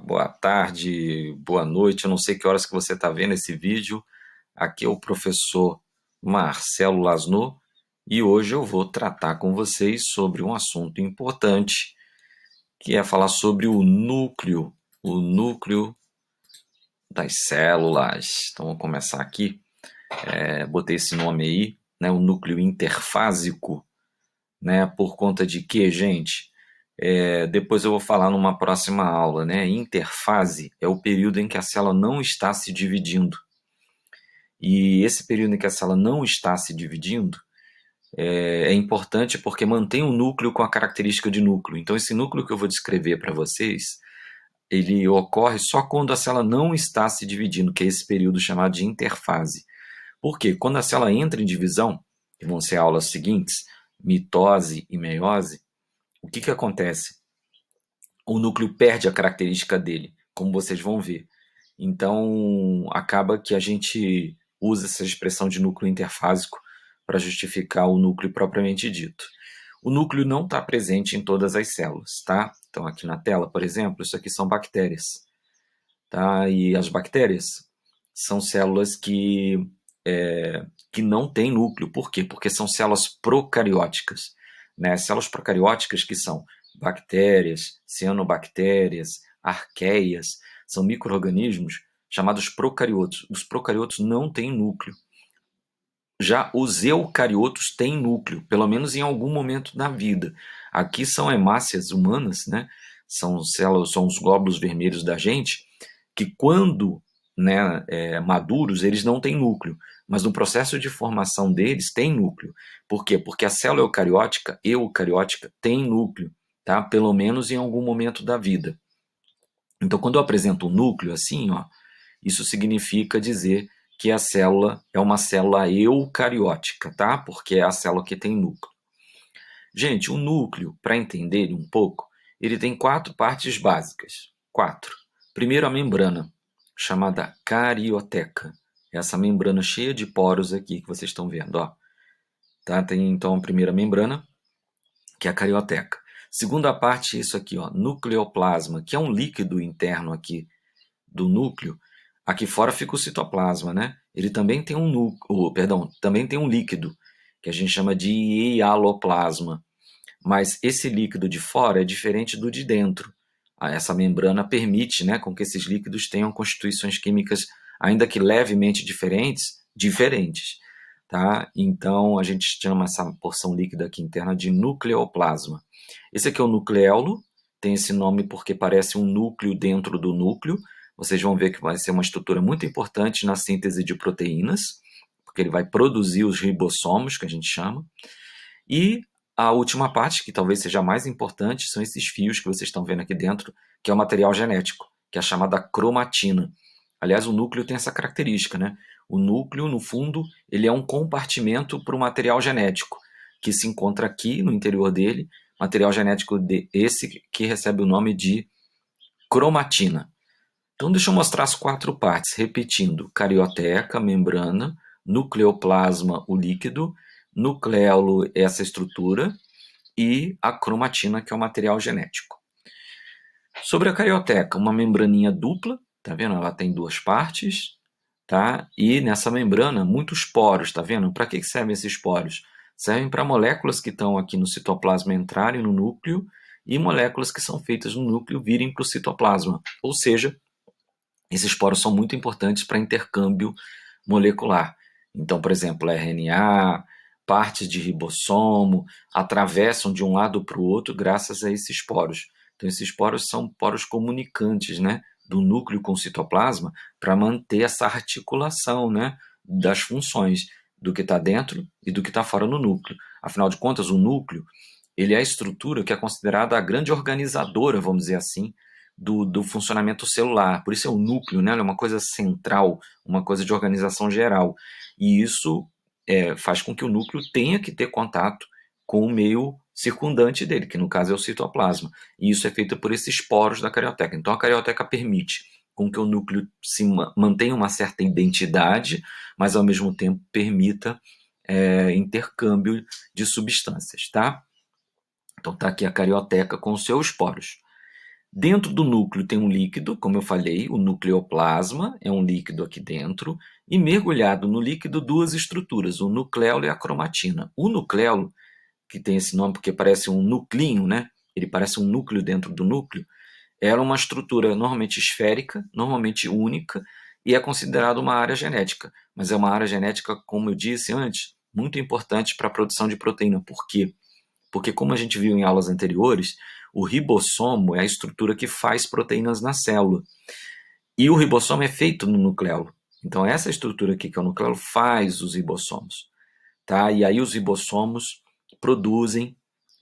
Boa tarde, boa noite. Eu não sei que horas que você está vendo esse vídeo. Aqui é o professor Marcelo Lasno e hoje eu vou tratar com vocês sobre um assunto importante, que é falar sobre o núcleo das células. Então vamos começar aqui. Botei esse nome aí, né, o núcleo interfásico, né, por conta de que, gente? Depois eu vou falar numa próxima aula, né? Interfase é o período em que a célula não está se dividindo. E esse período em que a célula não está se dividindo é importante porque mantém o núcleo com a característica de núcleo. Então, esse núcleo que eu vou descrever para vocês, ele ocorre só quando a célula não está se dividindo, que é esse período chamado de interfase. Por quê? Quando a célula entra em divisão, que vão ser aulas seguintes, mitose e meiose, o que acontece? O núcleo perde a característica dele, como vocês vão ver. Então, acaba que a gente usa essa expressão de núcleo interfásico para justificar o núcleo propriamente dito. O núcleo não está presente em todas as células, tá? Então, aqui na tela, por exemplo, isso aqui são bactérias, tá? E as bactérias são células que não têm núcleo. Por quê? Porque são células procarióticas, né? Células procarióticas que são bactérias, cianobactérias, arqueias, são micro-organismos chamados procariotos. Os procariotos não têm núcleo. Já os eucariotos têm núcleo, pelo menos em algum momento da vida. Aqui são hemácias humanas, né? São células, são os glóbulos vermelhos da gente, que quando, né, maduros, eles não têm núcleo, mas no processo de formação deles tem núcleo. Por quê? Porque a célula eucariótica tem núcleo, tá? Pelo menos em algum momento da vida. Então, quando eu apresento um núcleo assim, ó, isso significa dizer que a célula é uma célula eucariótica, tá? Porque é a célula que tem núcleo. Gente, o núcleo, para entender ele um pouco, ele tem 4 partes básicas. 4. Primeiro, a membrana, chamada carioteca. Essa membrana cheia de poros aqui que vocês estão vendo, ó. Tá? Tem então a primeira membrana, que é a carioteca. Segunda parte, isso aqui, ó, nucleoplasma, que é um líquido interno aqui do núcleo. Aqui fora fica o citoplasma, né? Ele também tem um também tem um líquido, que a gente chama de hialoplasma. Mas esse líquido de fora é diferente do de dentro. Essa membrana permite, né, com que esses líquidos tenham constituições químicas, ainda que levemente diferentes. Tá? Então, a gente chama essa porção líquida aqui interna de nucleoplasma. Esse aqui é o nucleolo, tem esse nome porque parece um núcleo dentro do núcleo. Vocês vão ver que vai ser uma estrutura muito importante na síntese de proteínas, porque ele vai produzir os ribossomos, que a gente chama. E a última parte, que talvez seja a mais importante, são esses fios que vocês estão vendo aqui dentro, que é o material genético, que é a chamada cromatina. Aliás, o núcleo tem essa característica, né? O núcleo, no fundo, ele é um compartimento para o material genético, que se encontra aqui no interior dele, material genético esse que recebe o nome de cromatina. Então, deixa eu mostrar as 4 partes, repetindo: carioteca, membrana, nucleoplasma, o líquido, nucleolo, essa estrutura, e a cromatina, que é o material genético. Sobre a carioteca, uma membraninha dupla, tá vendo? Ela tem 2 partes, tá? E nessa membrana, muitos poros, tá vendo? Para que servem esses poros? Servem para moléculas que estão aqui no citoplasma entrarem no núcleo e moléculas que são feitas no núcleo virem para o citoplasma. Ou seja, esses poros são muito importantes para intercâmbio molecular. Então, por exemplo, RNA, partes de ribossomo, atravessam de um lado para o outro graças a esses poros. Então, esses poros são poros comunicantes, né, do núcleo com o citoplasma para manter essa articulação, né, das funções do que está dentro e do que está fora no núcleo. Afinal de contas, o núcleo ele é a estrutura que é considerada a grande organizadora, vamos dizer assim, do funcionamento celular. Por isso é o núcleo, né? É uma coisa central, uma coisa de organização geral. E isso faz com que o núcleo tenha que ter contato com o meio circundante dele, que no caso é o citoplasma. E isso é feito por esses poros da carioteca. Então a carioteca permite com que o núcleo mantenha uma certa identidade, mas ao mesmo tempo permita intercâmbio de substâncias, tá? Então tá aqui a carioteca com os seus poros. Dentro do núcleo tem um líquido, como eu falei, o nucleoplasma é um líquido aqui dentro, e mergulhado no líquido duas estruturas, o nucleolo e a cromatina. O nucleolo, que tem esse nome porque parece um nuclinho, né? Ele parece um núcleo dentro do núcleo, era uma estrutura normalmente esférica, normalmente única, e é considerado uma área genética. Mas é uma área genética, como eu disse antes, muito importante para a produção de proteína. Por quê? Porque, como a gente viu em aulas anteriores, o ribossomo é a estrutura que faz proteínas na célula. E o ribossomo é feito no nucleolo. Então, essa estrutura aqui, que é o nucleolo, faz os ribossomos. Tá? E aí os ribossomos produzem,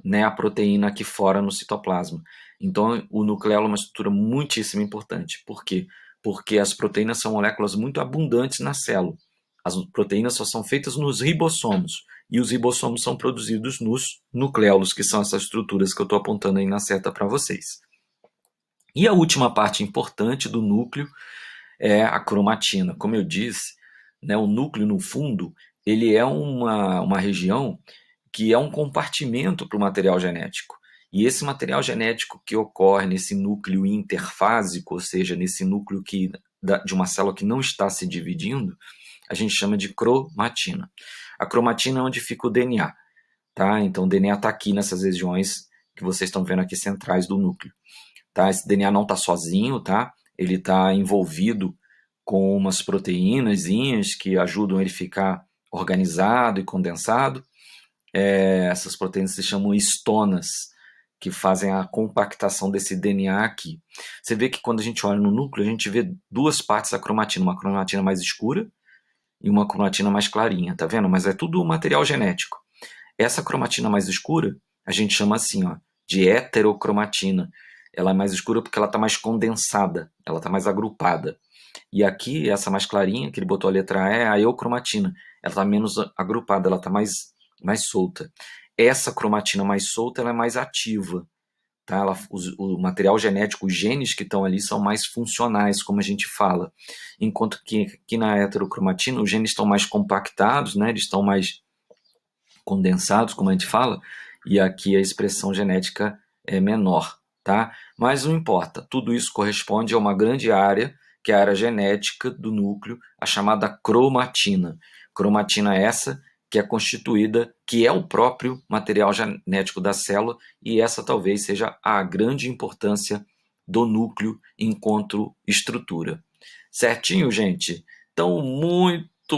né, a proteína aqui fora no citoplasma. Então, o nucleolo é uma estrutura muitíssimo importante. Por quê? Porque as proteínas são moléculas muito abundantes na célula. As proteínas só são feitas nos ribossomos. E os ribossomos são produzidos nos nucleolos, que são essas estruturas que eu estou apontando aí na seta para vocês. E a última parte importante do núcleo é a cromatina. Como eu disse, né, o núcleo, no fundo, ele é uma região que é um compartimento para o material genético. E esse material genético que ocorre nesse núcleo interfásico, ou seja, nesse núcleo de uma célula que não está se dividindo, a gente chama de cromatina. A cromatina é onde fica o DNA. Tá? Então, o DNA está aqui nessas regiões que vocês estão vendo aqui centrais do núcleo. Tá? Esse DNA não está sozinho, tá? Ele está envolvido com umas proteínazinhas que ajudam ele a ficar organizado e condensado. Essas proteínas se chamam histonas, que fazem a compactação desse DNA aqui. Você vê que quando a gente olha no núcleo, a gente vê duas partes da cromatina, uma cromatina mais escura e uma cromatina mais clarinha, tá vendo? Mas é tudo material genético. Essa cromatina mais escura, a gente chama assim, ó, de heterocromatina. Ela é mais escura porque ela está mais condensada, ela está mais agrupada. E aqui, essa mais clarinha, que ele botou a letra E, é a eucromatina. Ela está menos agrupada, ela está mais solta. Essa cromatina mais solta, ela é mais ativa. Tá? O material genético, os genes que estão ali são mais funcionais, como a gente fala. Enquanto que aqui na heterocromatina, os genes estão mais compactados, né? Eles estão mais condensados, como a gente fala, e aqui a expressão genética é menor, tá? Mas não importa, tudo isso corresponde a uma grande área, que é a área genética do núcleo, a chamada cromatina. Cromatina essa que é constituída, que é o próprio material genético da célula, e essa talvez seja a grande importância do núcleo enquanto estrutura. Certinho, gente? Então, muito